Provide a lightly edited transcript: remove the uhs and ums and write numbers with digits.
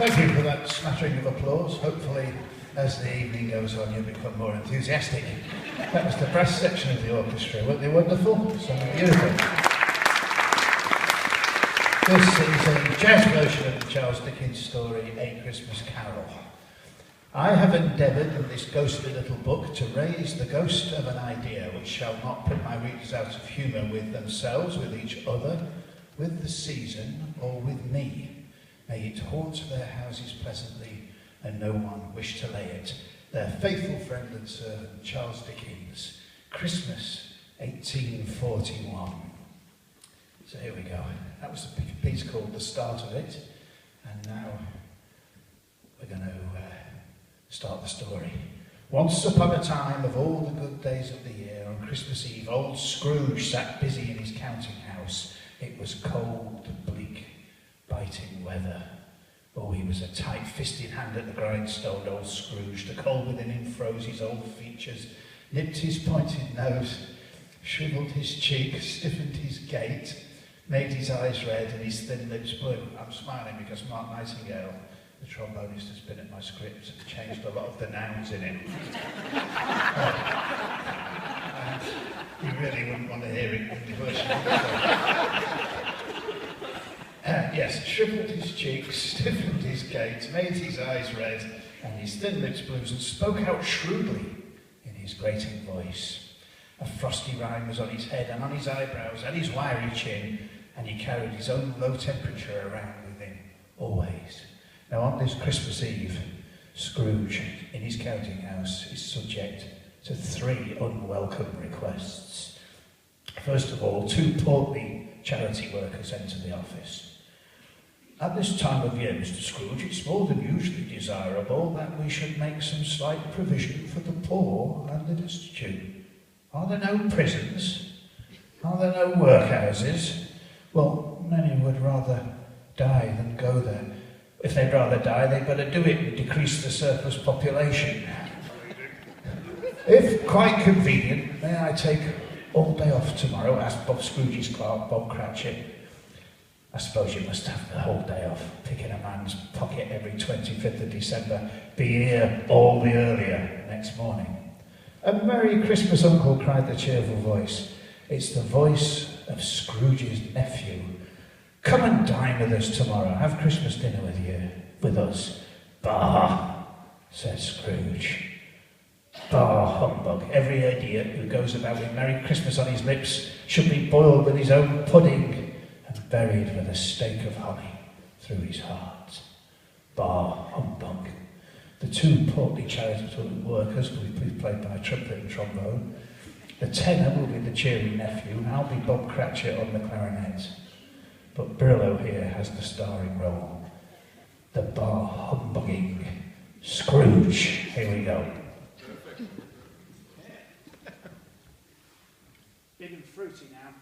Thank you for that smattering of applause. Hopefully, as the evening goes on, you'll become more enthusiastic. That was the brass section of the orchestra. Weren't they wonderful? So beautiful. This is a jazz version of the Charles Dickens story, A Christmas Carol. I have endeavoured in this ghostly little book to raise the ghost of an idea which shall not put my readers out of humour with themselves, with each other, with the season, or with me. May it haunt their houses pleasantly, and no one wish to lay it. Their faithful friend and servant, Charles Dickens, Christmas, 1841. So here we go. That was a piece called The Start of It, and now we're going to start the story. Once upon a time, of all the good days of the year, on Christmas Eve, old Scrooge sat busy in his counting house. It was cold, bleak, biting weather. Oh, he was a tight-fisted hand at the grindstone, old Scrooge. The cold within him froze his old features, nipped his pointed nose, shriveled his cheek, stiffened his gait, made his eyes red and his thin lips blue. I'm smiling because Mark Nightingale, the trombonist, has been at my script and changed a lot of the nouns in it. You really wouldn't want to hear it in the version. Yes, shriveled his cheeks, stiffened his gait, made his eyes red and his thin lips blue, and spoke out shrewdly in his grating voice. A frosty rime was on his head and on his eyebrows and his wiry chin, and he carried his own low temperature around with him, always. Now on this Christmas Eve, Scrooge, in his counting house, is subject to 3 unwelcome requests. First of all, 2 portly charity workers enter the office. At this time of year, Mr. Scrooge, it's more than usually desirable that we should make some slight provision for the poor and the destitute. Are there no prisons? Are there no workhouses? Well, many would rather die than go there. If they'd rather die, they'd better do it and decrease the surplus population. If quite convenient, may I take all day off tomorrow? Asked Bob Scrooge's clerk, Bob Cratchit. I suppose you must have the whole day off, picking a man's pocket every 25th of December, be here all the earlier next morning. A Merry Christmas, Uncle, cried the cheerful voice. It's the voice of Scrooge's nephew. Come and dine with us tomorrow, have Christmas dinner with us. Bah, said Scrooge. Bah Humbug, every idiot who goes about with Merry Christmas on his lips should be boiled with his own pudding and buried with a stake of honey through his heart. Bah Humbug. The 2 portly charitable workers will be played by trumpet and trombone. The tenor will be the cheery nephew. I'll be Bob Cratchit on the clarinet. But Brillo here has the starring role. The Bah Humbugging Scrooge. Here we go. Big and fruity now.